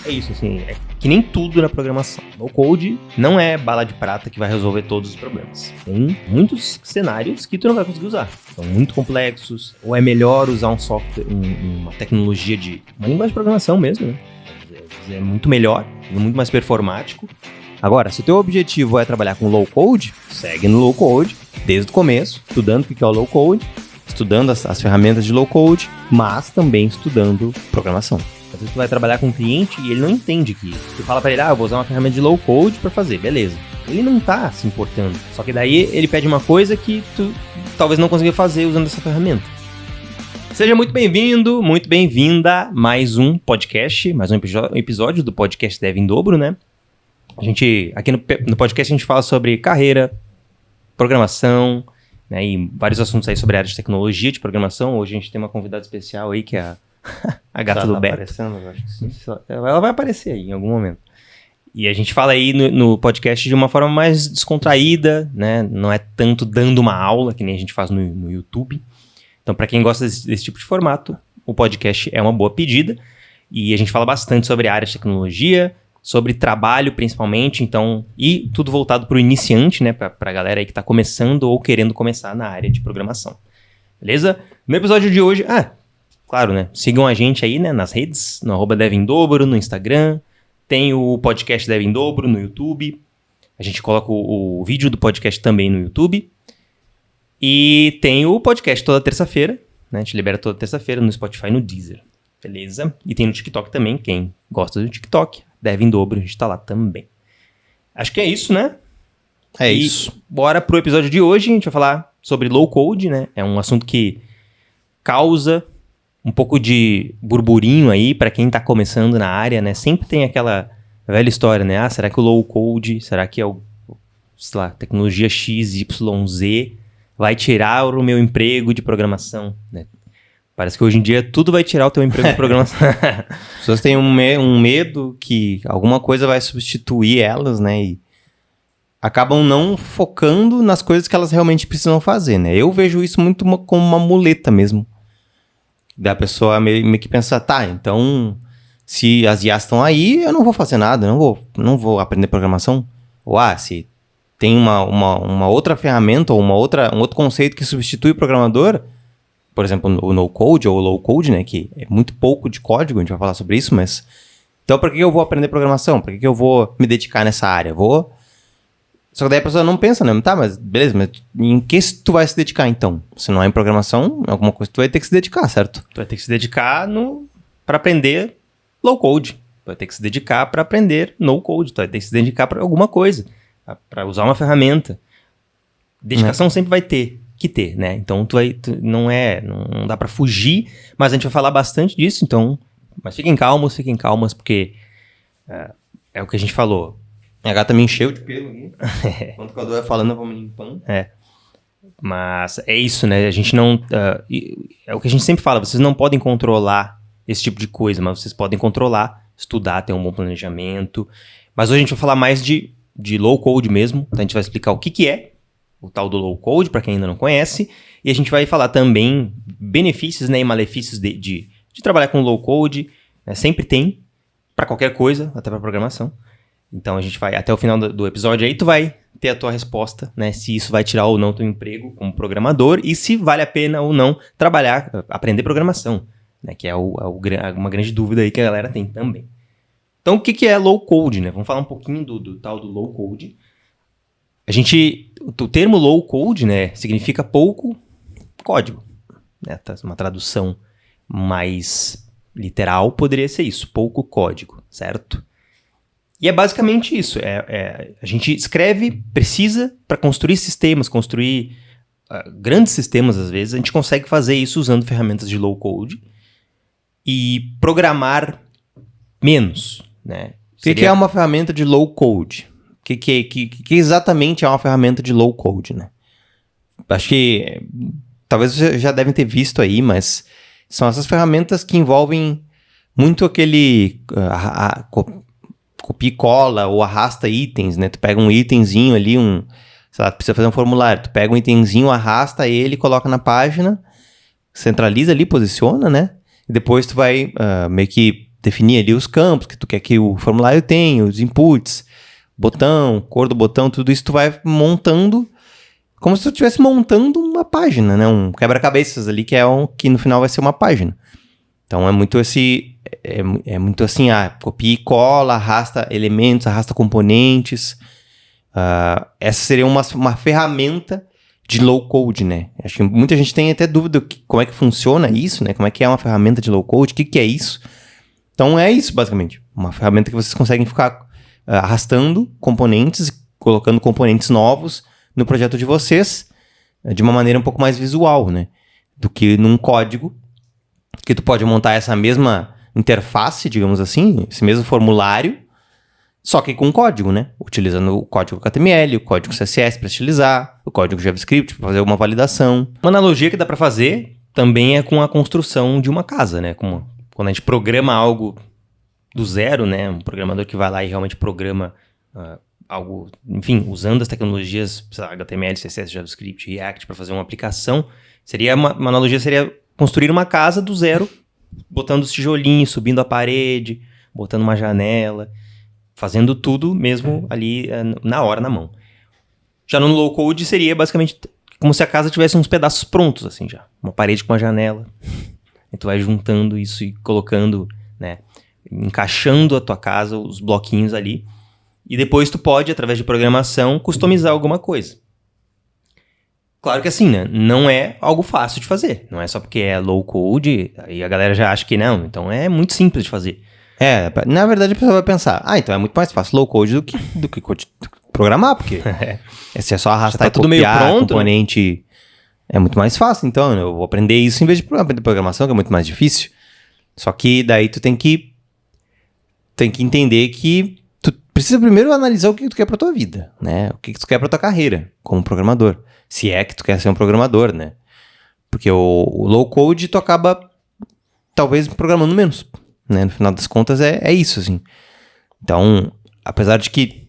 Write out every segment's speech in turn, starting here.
é isso, assim, é que nem tudo na programação. No code não é bala de prata que vai resolver todos os problemas. Tem muitos cenários que tu não vai conseguir usar. São muito complexos, ou é melhor usar um software, uma tecnologia uma linguagem de programação mesmo, né? É muito melhor, muito mais performático. Agora, se o teu objetivo é trabalhar com low code, segue no low code, desde o começo, estudando o que é o low code, estudando as ferramentas de low code, mas também estudando programação. Às vezes tu vai trabalhar com um cliente e ele não entende que tu fala pra ele, eu vou usar uma ferramenta de low code pra fazer, beleza. Ele não tá se importando. Só que daí ele pede uma coisa que tu talvez não consiga fazer usando essa ferramenta. Seja muito bem-vindo, muito bem-vinda, mais um podcast, mais um episódio do podcast Dev em Dobro, né? Aqui no podcast a gente fala sobre carreira, programação, né, e vários assuntos aí sobre a área de tecnologia de programação. Hoje a gente tem uma convidada especial aí que é a gata do Beto. Eu acho que sim. Ela vai aparecer aí em algum momento. E a gente fala aí no podcast de uma forma mais descontraída, né? Não é tanto dando uma aula, que nem a gente faz no YouTube. Então, para quem gosta desse tipo de formato, o podcast é uma boa pedida. E a gente fala bastante sobre a área de tecnologia, sobre trabalho principalmente, então, e tudo voltado para o iniciante, né? Para a galera aí que está começando ou querendo começar na área de programação. Beleza? No episódio de hoje... claro, né? Sigam a gente aí, né? Nas redes, no @devemdobro, no Instagram. Tem o podcast Dev em Dobro no YouTube. A gente coloca o vídeo do podcast também no YouTube. E tem o podcast toda terça-feira, né? A gente libera toda terça-feira no Spotify e no Deezer. Beleza? E tem no TikTok também, quem gosta do TikTok, Dev em Dobro, a gente tá lá também. Acho que é isso, né? É isso. Bora pro episódio de hoje, a gente vai falar sobre low code, né? É um assunto que causa um pouco de burburinho aí para quem tá começando na área, né? Sempre tem aquela velha história, né? Será que o low code, será que é sei lá, tecnologia XYZ vai tirar o meu emprego de programação, né? Parece que hoje em dia tudo vai tirar o teu emprego de programação. As pessoas têm um medo que alguma coisa vai substituir elas, né? E acabam não focando nas coisas que elas realmente precisam fazer, né? Eu vejo isso muito como uma muleta mesmo. Da pessoa meio que pensar, então, se as IAs estão aí, eu não vou fazer nada, não vou aprender programação. Ou, se tem uma outra ferramenta ou um outro conceito que substitui o programador, por exemplo, o no-code ou o low-code, né, que é muito pouco de código, a gente vai falar sobre isso, mas... Então, para que eu vou aprender programação? Para que eu vou me dedicar nessa área? Só que daí a pessoa não pensa, né? Mas beleza, mas em que tu vai se dedicar então? Se não é em programação, alguma coisa tu vai ter que se dedicar, certo? Tu vai ter que se dedicar para aprender low code. Tu vai ter que se dedicar para aprender no code. Tu vai ter que se dedicar para alguma coisa, para usar uma ferramenta. Dedicação sempre vai ter que ter, né? Então não dá para fugir, mas a gente vai falar bastante disso, então. Mas fiquem calmas, porque é o que a gente falou. A gata me encheu de pelo aqui. Enquanto o Cadu vai falando, eu vou me limpando. Mas é isso, né? A gente não... é o que a gente sempre fala, vocês não podem controlar esse tipo de coisa, mas vocês podem controlar, estudar, ter um bom planejamento. Mas hoje a gente vai falar mais de low code mesmo. Então a gente vai explicar o que é o tal do low code, para quem ainda não conhece. E a gente vai falar também benefícios, né, e malefícios de trabalhar com low code. Né? Sempre tem, para qualquer coisa, até para programação. Então a gente vai, até o final do episódio aí, tu vai ter a tua resposta, né? Se isso vai tirar ou não teu emprego como programador e se vale a pena ou não aprender programação, né? Que é uma grande dúvida aí que a galera tem também. Então o que é low code, né? Vamos falar um pouquinho do tal do low code. O termo low code, né? Significa pouco código, né? Uma tradução mais literal poderia ser isso, pouco código, certo? E é basicamente isso, a gente precisa para construir sistemas, construir grandes sistemas às vezes, a gente consegue fazer isso usando ferramentas de low code e programar menos, né? O que é uma ferramenta de low code? O que exatamente é uma ferramenta de low code, né? Acho que talvez vocês já devem ter visto aí, mas são essas ferramentas que envolvem muito aquele... copia e cola ou arrasta itens, né? Tu pega um itemzinho ali, sei lá, tu precisa fazer um formulário, tu pega um itemzinho, arrasta ele, coloca na página, centraliza ali, posiciona, né? E depois tu vai meio que definir ali os campos que tu quer que o formulário tenha, os inputs, botão, cor do botão, tudo isso tu vai montando como se tu estivesse montando uma página, né? Um quebra-cabeças ali que no final vai ser uma página. Então é muito muito assim, copia e cola, arrasta elementos, arrasta componentes. Essa seria uma ferramenta de low code, né? Acho que muita gente tem até dúvida como é que funciona isso, né? Como é que é uma ferramenta de low code, o que é isso? Então é isso, basicamente. Uma ferramenta que vocês conseguem ficar arrastando componentes, colocando componentes novos no projeto de vocês, de uma maneira um pouco mais visual, né? Do que num código, que tu pode montar essa mesma interface, digamos assim, esse mesmo formulário, só que com código, né? Utilizando o código HTML, o código CSS para estilizar, o código JavaScript para fazer uma validação. Uma analogia que dá para fazer também é com a construção de uma casa, né? Como quando a gente programa algo do zero, né? Um programador que vai lá e realmente programa algo, enfim, usando as tecnologias, sei lá, HTML, CSS, JavaScript, React para fazer uma aplicação, seria uma analogia seria construir uma casa do zero, botando os tijolinhos, subindo a parede, botando uma janela, fazendo tudo mesmo ali na hora, na mão. Já no low code seria basicamente como se a casa tivesse uns pedaços prontos, assim já. Uma parede com uma janela. E tu vai juntando isso e colocando, né, encaixando a tua casa, os bloquinhos ali. E depois tu pode, através de programação, customizar alguma coisa. Claro que assim, né? Não é algo fácil de fazer. Não é só porque é low code, aí a galera já acha que não. Então é muito simples de fazer. Na verdade a pessoa vai pensar, então é muito mais fácil low code do que programar, porque se é só arrastar e tudo copiar meio pronto, componente, né? É muito mais fácil. Então eu vou aprender isso em vez de aprender programação, que é muito mais difícil. Só que daí tu tem que entender que tu precisa primeiro analisar o que tu quer pra tua vida, né? O que tu quer pra tua carreira como programador. Se é que tu quer ser um programador, né? Porque o low code tu acaba talvez programando menos, né? No final das contas é isso, assim. Então, apesar de que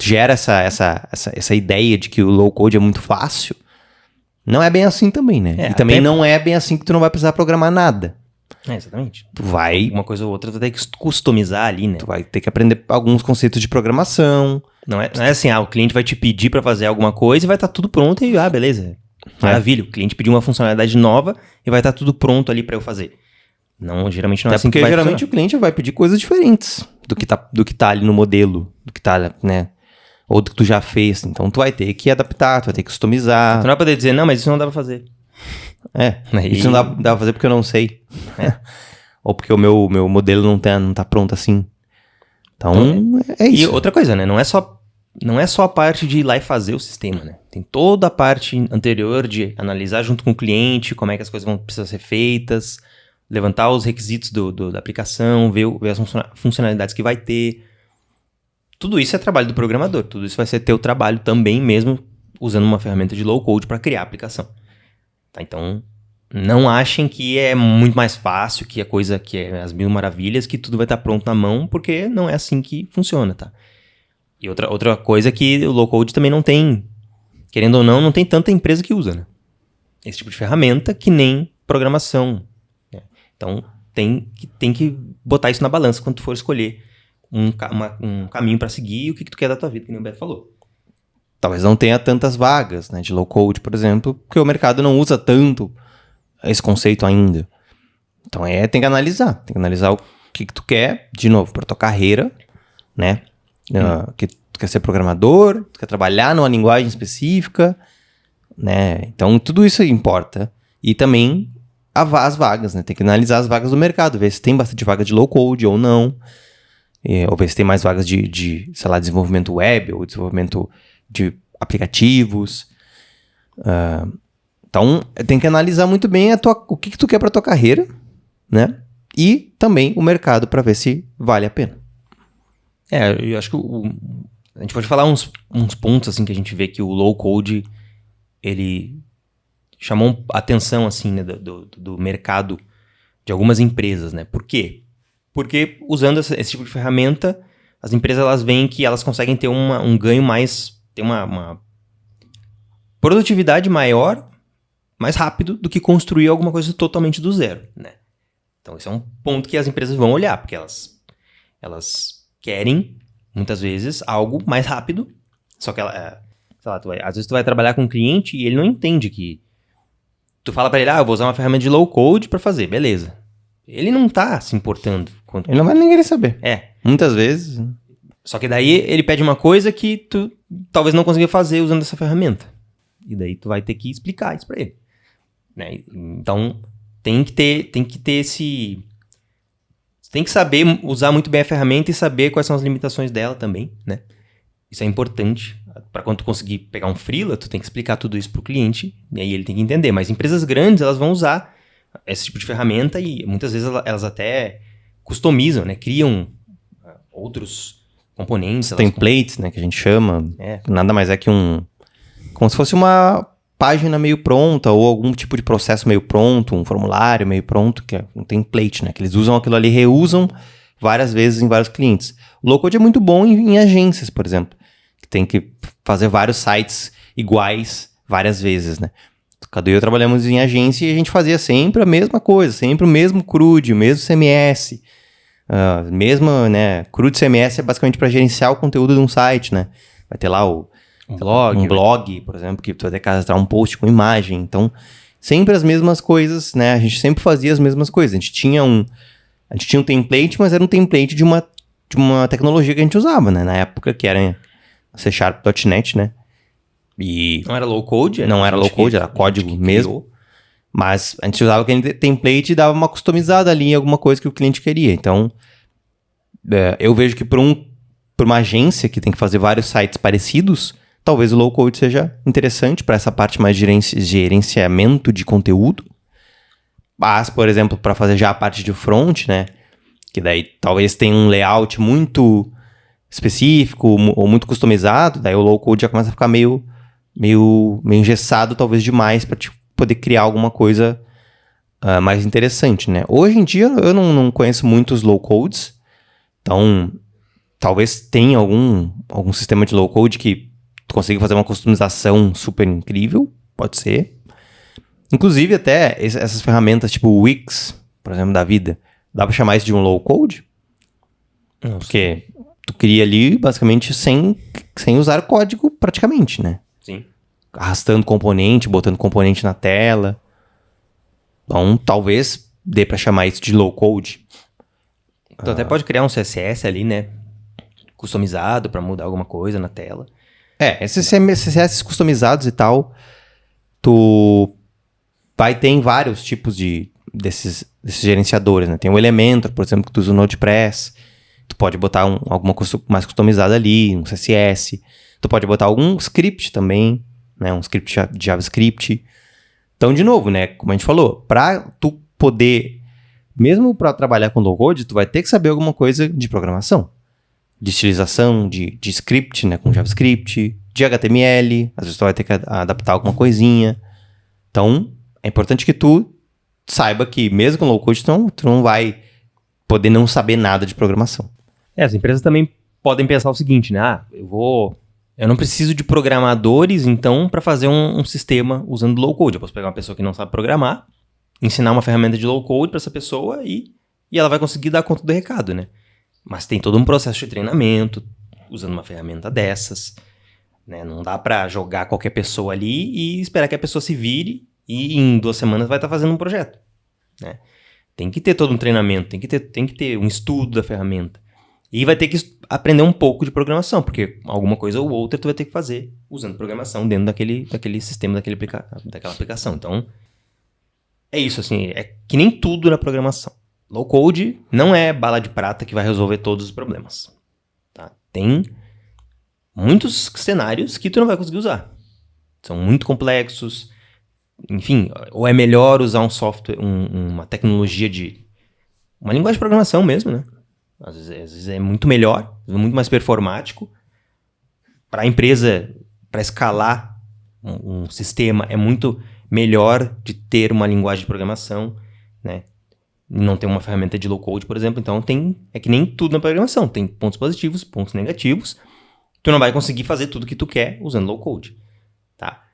gera essa ideia de que o low code é muito fácil, não é bem assim também, né? E também não é bem assim que tu não vai precisar programar nada. Exatamente. Tu vai... Uma coisa ou outra tu vai ter que customizar ali, né? Tu vai ter que aprender alguns conceitos de programação. Não é assim, o cliente vai te pedir pra fazer alguma coisa e vai estar tudo pronto e, beleza. Maravilha. O cliente pediu uma funcionalidade nova e vai estar tudo pronto ali pra eu fazer. Não, geralmente não é assim que vai porque geralmente o cliente vai pedir coisas diferentes do que tá ali no modelo, do que tá, né? Ou do que tu já fez. Então tu vai ter que adaptar, tu vai ter que customizar. Tu não vai poder dizer, não, mas isso não dá pra fazer. Isso não dá pra fazer porque eu não sei. Ou porque o meu modelo não tá pronto assim. Então, é isso. E outra coisa, né? Não é só a parte de ir lá e fazer o sistema, né? Tem toda a parte anterior de analisar junto com o cliente como é que as coisas precisam ser feitas, levantar os requisitos da aplicação, ver as funcionalidades que vai ter. Tudo isso é trabalho do programador. Tudo isso vai ser teu trabalho também, mesmo usando uma ferramenta de low code para criar a aplicação. Tá? Então, não achem que é muito mais fácil, que a coisa que é as mil maravilhas, que tudo vai estar pronto na mão, porque não é assim que funciona, tá? E outra coisa é que o low code também não tem, querendo ou não tem tanta empresa que usa, né? Esse tipo de ferramenta que nem programação. Né? Então, tem que botar isso na balança quando tu for escolher um caminho para seguir e o que tu quer da tua vida, que nem o Beto falou. Talvez não tenha tantas vagas, né, de low code, por exemplo, porque o mercado não usa tanto esse conceito ainda. Então tem que analisar o que tu quer, de novo, para tua carreira, né? Que tu quer ser programador, tu quer trabalhar numa linguagem específica, né? Então tudo isso importa. E também as vagas, né? Tem que analisar as vagas do mercado, ver se tem bastante vaga de low code ou não, ou ver se tem mais vagas de sei lá, desenvolvimento web ou desenvolvimento de aplicativos. Então, tem que analisar muito bem o que tu quer para tua carreira, né? E também o mercado para ver se vale a pena. Eu acho que a gente pode falar uns pontos assim que a gente vê que o low code ele chamou a atenção assim, né, do mercado de algumas empresas, né? Por quê? Porque usando esse tipo de ferramenta, as empresas elas veem que elas conseguem ter um ganho mais, ter uma produtividade maior, mais rápido do que construir alguma coisa totalmente do zero, né? Então, esse é um ponto que as empresas vão olhar, porque elas querem, muitas vezes, algo mais rápido, só que sei lá, às vezes tu vai trabalhar com um cliente e ele não entende que tu fala pra ele, eu vou usar uma ferramenta de low code pra fazer, beleza. Ele não tá se importando. Ele não vai nem querer saber. É. Muitas vezes. Só que daí ele pede uma coisa que tu talvez não consiga fazer usando essa ferramenta. E daí tu vai ter que explicar isso pra ele. Né? Então, tem que ter esse... Tem que saber usar muito bem a ferramenta e saber quais são as limitações dela também, né? Isso é importante. Para quando tu conseguir pegar um freela, tu tem que explicar tudo isso pro cliente, e aí ele tem que entender. Mas empresas grandes, elas vão usar esse tipo de ferramenta e muitas vezes elas até customizam, né? Criam outros componentes. Templates, né? Que a gente chama. É. Nada mais é que como se fosse uma página meio pronta ou algum tipo de processo meio pronto, um formulário meio pronto, que é um template, né? Que eles usam aquilo ali, reusam várias vezes em vários clientes. O low-code é muito bom em agências, por exemplo, que tem que fazer vários sites iguais várias vezes, né? Cadu e eu trabalhamos em agência e a gente fazia sempre a mesma coisa, sempre o mesmo CRUD, o mesmo CMS. Né? CRUD CMS é basicamente para gerenciar o conteúdo de um site, né? Vai ter lá um blog, por exemplo, que tu vai ter que cadastrar um post com imagem. Então, sempre as mesmas coisas, né? A gente sempre fazia as mesmas coisas. A gente tinha um template, mas era um template de uma tecnologia que a gente usava, né? Na época, que era C Sharp.net, né? E não era low code? Não era low code, era código mesmo. Mas a gente usava aquele template e dava uma customizada ali em alguma coisa que o cliente queria. Então, eu vejo que para uma agência que tem que fazer vários sites parecidos, talvez o low code seja interessante para essa parte mais de gerenciamento de conteúdo. Mas, por exemplo, para fazer já a parte de front, né? Que daí talvez tenha um layout muito específico ou muito customizado, daí o low code já começa a ficar meio engessado, talvez demais, para poder criar alguma coisa mais interessante, né? Hoje em dia eu não conheço muitos low codes, então talvez tenha algum sistema de low code que tu consiga fazer uma customização super incrível, pode ser. Inclusive até essas ferramentas tipo o Wix, por exemplo, da vida, dá para chamar isso de um low code? Porque tu cria ali basicamente sem usar código praticamente, né? Sim. Arrastando componente, botando componente na tela. Então, talvez dê para chamar isso de low code. Tu até pode criar um CSS ali, né? Customizado para mudar alguma coisa na tela. Esses CSS customizados e tal, tu vai ter em vários tipos desses gerenciadores, né? Tem o Elementor, por exemplo, que tu usa no WordPress. Tu pode botar alguma coisa mais customizada ali, um CSS. Tu pode botar algum script também, né? Um script de JavaScript. Então, de novo, né? Como a gente falou, para tu poder, mesmo para trabalhar com low code, tu vai ter que saber alguma coisa de programação. De estilização, de script, né? Com JavaScript, de HTML. Às vezes tu vai ter que adaptar alguma coisinha. Então, é importante que tu saiba que mesmo com low code, tu não vai poder não saber nada de programação. As empresas também podem pensar o seguinte, né? Eu não preciso de programadores, então, para fazer um sistema usando low code. Eu posso pegar uma pessoa que não sabe programar, ensinar uma ferramenta de low code para essa pessoa e ela vai conseguir dar conta do recado, né? Mas tem todo um processo de treinamento usando uma ferramenta dessas, né? Não dá para jogar qualquer pessoa ali e esperar que a pessoa se vire e em 2 semanas vai estar fazendo um projeto, né? Tem que ter todo um treinamento, tem que ter um estudo da ferramenta. E vai ter que aprender um pouco de programação, porque alguma coisa ou outra tu vai ter que fazer usando programação dentro daquele sistema, daquela aplicação. Então, é isso, assim, é que nem tudo na programação. Low code não é bala de prata que vai resolver todos os problemas. Tá? Tem muitos cenários que tu não vai conseguir usar. São muito complexos. Enfim, ou é melhor usar um software, uma tecnologia uma linguagem de programação mesmo, né? Às vezes é muito melhor, muito mais performático. Para a empresa, para escalar um sistema, é muito melhor de ter uma linguagem de programação, né? Não ter uma ferramenta de low code, por exemplo. Então, é que nem tudo na programação. Tem pontos positivos, pontos negativos. Tu não vai conseguir fazer tudo que tu quer usando low code, tá?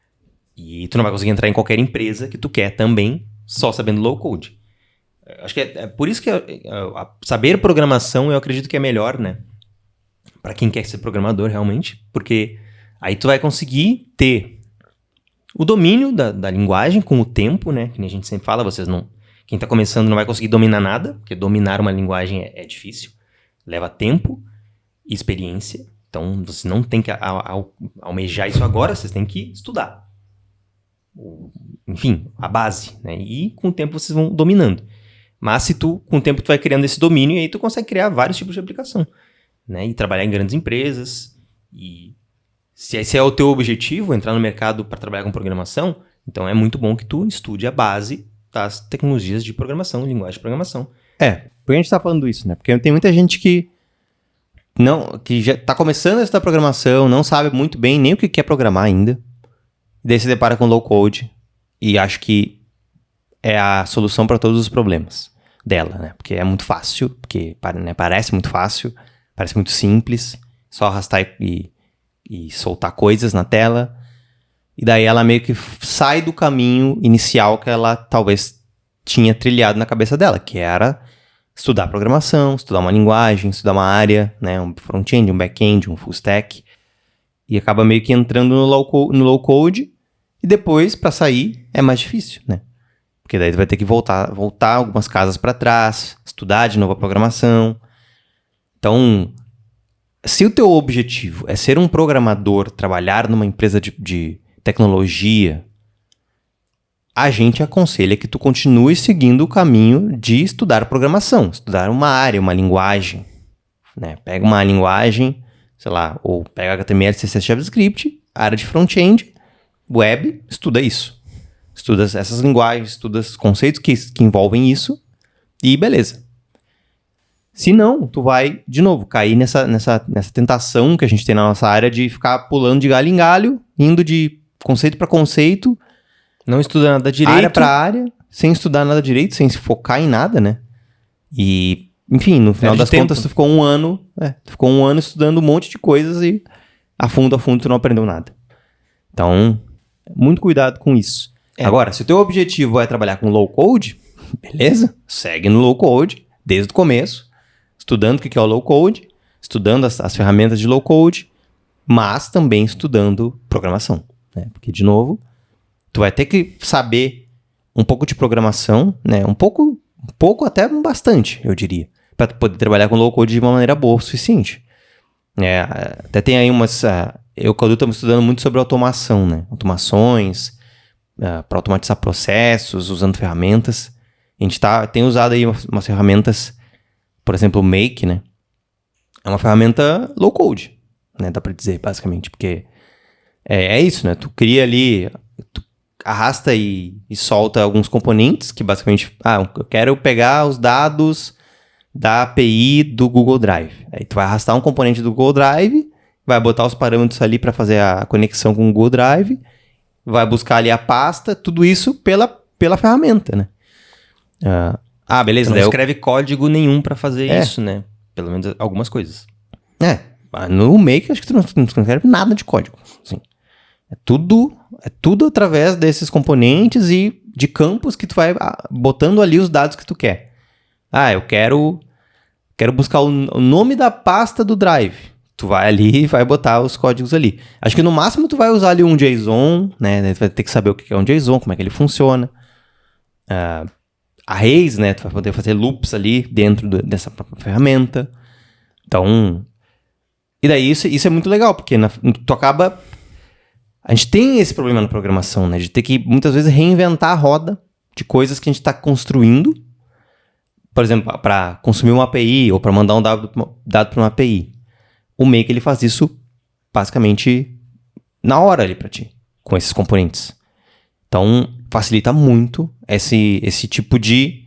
E tu não vai conseguir entrar em qualquer empresa que tu quer também só sabendo low code. Acho que é por isso que saber programação eu acredito que é melhor, né? Para quem quer ser programador realmente, porque aí tu vai conseguir ter o domínio da linguagem com o tempo, né? Que nem a gente sempre fala, quem tá começando não vai conseguir dominar nada, porque dominar uma linguagem é difícil, leva tempo e experiência. Então você não tem que almejar isso agora, vocês têm que estudar. Enfim, a base, né? E com o tempo vocês vão dominando. Mas com o tempo tu vai criando esse domínio e aí tu consegue criar vários tipos de aplicação, né? E trabalhar em grandes empresas. E se esse é o teu objetivo, entrar no mercado para trabalhar com programação, então é muito bom que tu estude a base das tecnologias de programação, linguagem de programação. Por que a gente tá falando isso, né? Porque tem muita gente que já tá começando a estudar programação, não sabe muito bem nem o que quer programar ainda. E daí se depara com low code e acha que é a solução para todos os problemas dela, né? Porque é muito fácil, porque parece muito fácil, parece muito simples, só arrastar e soltar coisas na tela. E daí ela meio que sai do caminho inicial que ela talvez tinha trilhado na cabeça dela, que era estudar programação, estudar uma linguagem, estudar uma área, né? Um front-end, um back-end, um full stack. E acaba meio que entrando no low code e depois, para sair, é mais difícil, né? Porque daí tu vai ter que voltar algumas casas para trás, estudar de novo a programação. Então, se o teu objetivo é ser um programador, trabalhar numa empresa de tecnologia, a gente aconselha que tu continue seguindo o caminho de estudar programação, estudar uma área, uma linguagem, né? Pega uma linguagem, sei lá, ou pega HTML, CSS, JavaScript, área de front-end, web, estuda isso. Estuda essas linguagens, estuda os conceitos que envolvem isso e beleza. Se não, tu vai, de novo, cair nessa tentação que a gente tem na nossa área de ficar pulando de galho em galho, indo de conceito para conceito, não estuda nada direito, área para área, sem estudar nada direito, sem se focar em nada, né? E, enfim, no final das contas, tu ficou um ano estudando um monte de coisas e a fundo tu não aprendeu nada. Então, muito cuidado com isso. Agora, se o teu objetivo é trabalhar com low code, beleza? Segue no low code desde o começo, estudando o que é o low code, estudando as ferramentas de low code, mas também estudando programação, né? Porque, de novo, tu vai ter que saber um pouco de programação, né? Um pouco até bastante, eu diria, para poder trabalhar com low code de uma maneira boa o suficiente. Até tem aí eu e o Cadu estamos estudando muito sobre automação, né? Automações, para automatizar processos, usando ferramentas. A gente tem usado aí umas ferramentas, por exemplo, o Make, né? É uma ferramenta low code, né? Dá para dizer, basicamente, porque é isso, né? Tu cria ali, tu arrasta e solta alguns componentes que basicamente, eu quero pegar os dados da API do Google Drive. Aí tu vai arrastar um componente do Google Drive, vai botar os parâmetros ali para fazer a conexão com o Google Drive, vai buscar ali a pasta, tudo isso pela ferramenta, né? Beleza. Você não escreve código nenhum para fazer isso, né? Pelo menos algumas coisas. No Make, acho que tu não escreve nada de código. Assim. É tudo através desses componentes e de campos que tu vai botando ali os dados que tu quer. Eu quero buscar o nome da pasta do Drive. Tu vai ali e vai botar os códigos ali. Acho que no máximo tu vai usar ali um JSON, né? Tu vai ter que saber o que é um JSON, como é que ele funciona. Arrays, né? Tu vai poder fazer loops ali dentro dessa própria ferramenta. Então, e daí isso é muito legal, porque tu acaba... A gente tem esse problema na programação, né? De ter que, muitas vezes, reinventar a roda de coisas que a gente está construindo. Por exemplo, para consumir uma API ou para mandar um dado para uma API. O Make, ele faz isso basicamente na hora ali para ti, com esses componentes. Então, facilita muito esse tipo de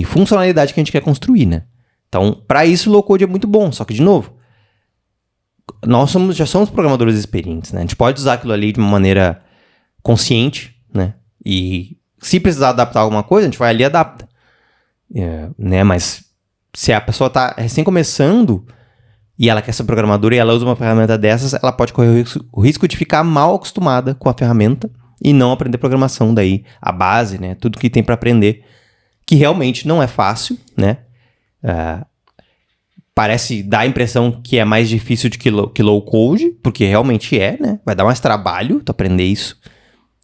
funcionalidade que a gente quer construir, né? Então, para isso, o low-code é muito bom. Só que, de novo, nós já somos programadores experientes, né? A gente pode usar aquilo ali de uma maneira consciente, né? E se precisar adaptar alguma coisa, a gente vai ali e adapta. Né? Mas se a pessoa está recém começando e ela quer ser programadora e ela usa uma ferramenta dessas, ela pode correr o risco de ficar mal acostumada com a ferramenta e não aprender programação daí, a base, né? Tudo que tem para aprender. que realmente não é fácil, né? Parece dar a impressão que é mais difícil do que low code, porque realmente é, né? Vai dar mais trabalho tu aprender isso.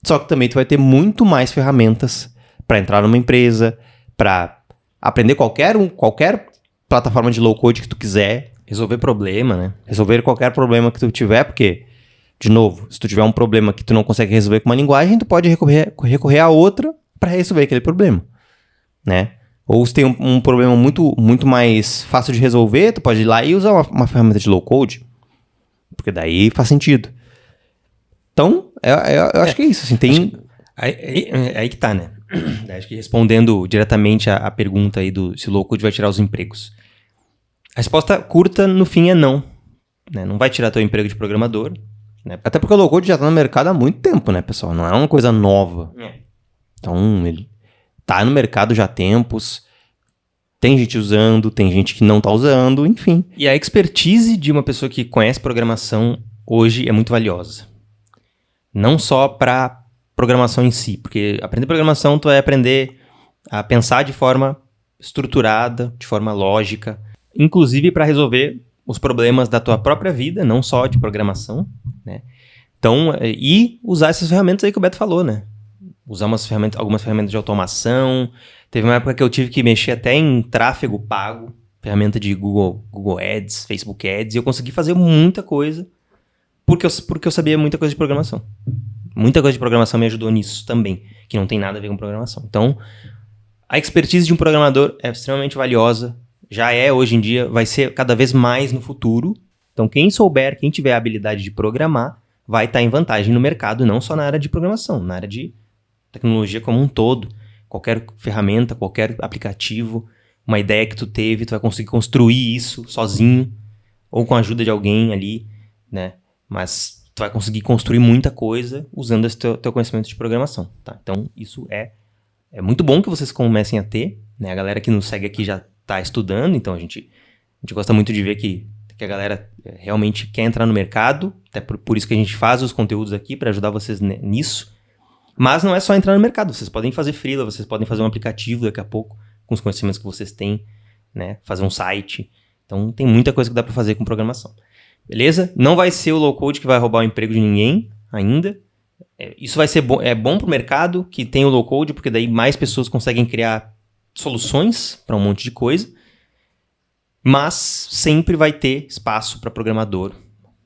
Só que também tu vai ter muito mais ferramentas para entrar numa empresa, para aprender qualquer plataforma de low code que tu quiser. Resolver problema, né? Resolver qualquer problema que tu tiver, porque, de novo, se tu tiver um problema que tu não consegue resolver com uma linguagem, tu pode recorrer a outra para resolver aquele problema, né? Ou se tem um problema muito, muito mais fácil de resolver, tu pode ir lá e usar uma ferramenta de low code, porque daí faz sentido. Então, eu acho que é isso. Assim, tem... Aí que tá, né? Acho que respondendo diretamente a pergunta aí do se o low code vai tirar os empregos. A resposta curta, no fim, é não. Né? Não vai tirar teu emprego de programador. Né? Até porque o low code já tá no mercado há muito tempo, né, pessoal? Não é uma coisa nova. Então, ele tá no mercado já há tempos. Tem gente usando, tem gente que não tá usando, enfim. E a expertise de uma pessoa que conhece programação hoje é muito valiosa. Não só para programação em si, porque aprender programação tu vai aprender a pensar de forma estruturada, de forma lógica, inclusive para resolver os problemas da tua própria vida, não só de programação, né? Então, e usar essas ferramentas aí que o Beto falou, né? Usar algumas ferramentas de automação. Teve uma época que eu tive que mexer até em tráfego pago, ferramenta de Google Ads, Facebook Ads, e eu consegui fazer muita coisa porque eu sabia muita coisa de programação. Muita coisa de programação me ajudou nisso também, que não tem nada a ver com programação. Então, a expertise de um programador é extremamente valiosa, já é hoje em dia, vai ser cada vez mais no futuro. Então, quem tiver a habilidade de programar, vai estar em vantagem no mercado, não só na área de programação, na área de tecnologia como um todo. Qualquer ferramenta, qualquer aplicativo, uma ideia que tu teve, tu vai conseguir construir isso sozinho, ou com a ajuda de alguém ali, né? Mas tu vai conseguir construir muita coisa usando esse teu conhecimento de programação, tá? Então, isso é muito bom que vocês comecem a ter, né? A galera que nos segue aqui já está estudando, então a gente gosta muito de ver que a galera realmente quer entrar no mercado, até por isso que a gente faz os conteúdos aqui, para ajudar vocês nisso. Mas não é só entrar no mercado, vocês podem fazer freela, vocês podem fazer um aplicativo daqui a pouco, com os conhecimentos que vocês têm, né? Fazer um site. Então, tem muita coisa que dá para fazer com programação. Beleza? Não vai ser o low-code que vai roubar o emprego de ninguém ainda. Isso vai ser bom, é bom para o mercado que tem o low-code, porque daí mais pessoas conseguem criar soluções para um monte de coisa. Mas sempre vai ter espaço para programador.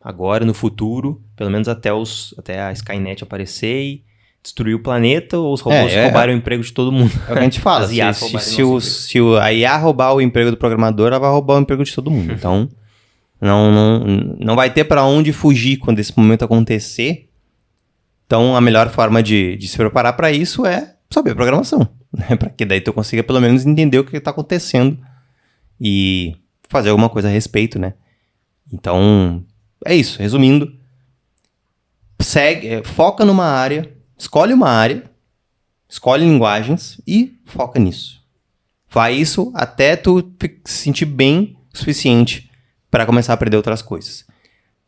Agora, no futuro, pelo menos até a Skynet aparecer e destruir o planeta, ou os robôs roubarem o emprego de todo mundo. É o que a gente fala. Se a IA roubar o emprego do programador, ela vai roubar o emprego de todo mundo. Então, não vai ter para onde fugir quando esse momento acontecer. Então, a melhor forma de se preparar para isso é saber programação. Né? Para que daí tu consiga pelo menos entender o que está acontecendo e fazer alguma coisa a respeito, né? Então, é isso. Resumindo, foca numa área, escolhe uma área, escolhe linguagens e foca nisso. Faz isso até tu se sentir bem o suficiente para começar a aprender outras coisas.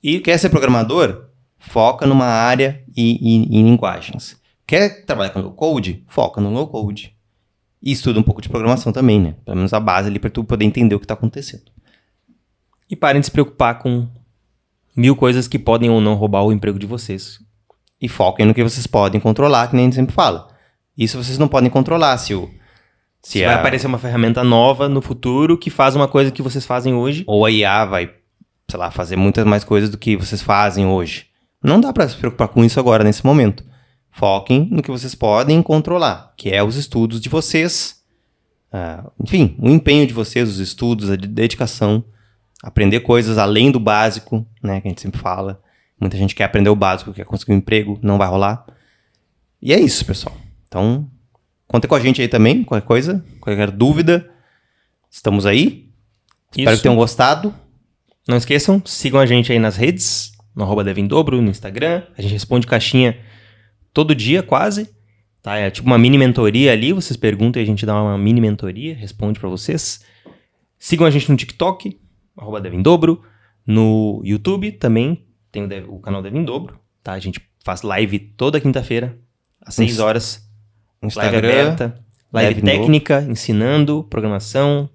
E quer ser programador? Foca numa área e em linguagens. Quer trabalhar com low code? Foca no low code. E estuda um pouco de programação também, né? Pelo menos a base ali para tu poder entender o que está acontecendo. E parem de se preocupar com 1000 coisas que podem ou não roubar o emprego de vocês. E foquem no que vocês podem controlar, que nem a gente sempre fala. Isso vocês não podem controlar. Se vai aparecer uma ferramenta nova no futuro que faz uma coisa que vocês fazem hoje. Ou a IA vai, sei lá, fazer muitas mais coisas do que vocês fazem hoje. Não dá para se preocupar com isso agora, nesse momento. Foquem no que vocês podem controlar, que é os estudos de vocês. Enfim, o empenho de vocês, os estudos, a dedicação. Aprender coisas além do básico, né, que a gente sempre fala. Muita gente quer aprender o básico, quer conseguir um emprego, não vai rolar. E é isso, pessoal. Então, conta com a gente aí também, qualquer coisa, qualquer dúvida. Estamos aí. Espero que tenham gostado. Não esqueçam, sigam a gente aí nas redes, no @devindobro, no Instagram. A gente responde caixinha todo dia, quase. Tá? É tipo uma mini mentoria ali, vocês perguntam e a gente dá uma mini mentoria, responde pra vocês. Sigam a gente no TikTok, @devindobro. No YouTube também tem o canal Devindobro, tá? A gente faz live toda quinta-feira, às 6 horas. Instagram. Live aberta. Live técnica, ensinando programação,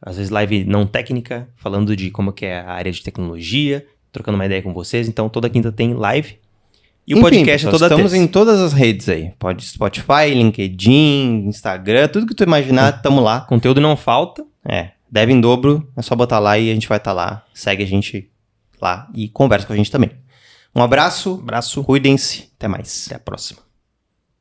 às vezes live não técnica, falando de como que é a área de tecnologia, trocando uma ideia com vocês. Então, toda quinta tem live. E o podcast é toda estamos terça. em todas as redes aí. Pode Spotify, LinkedIn, Instagram, tudo que tu imaginar, tamo lá. Conteúdo não falta. Deve em dobro, é só botar lá e a gente vai estar lá. Segue a gente lá e conversa com a gente também. Um abraço. Abraço. Cuidem-se. Até mais. Até a próxima.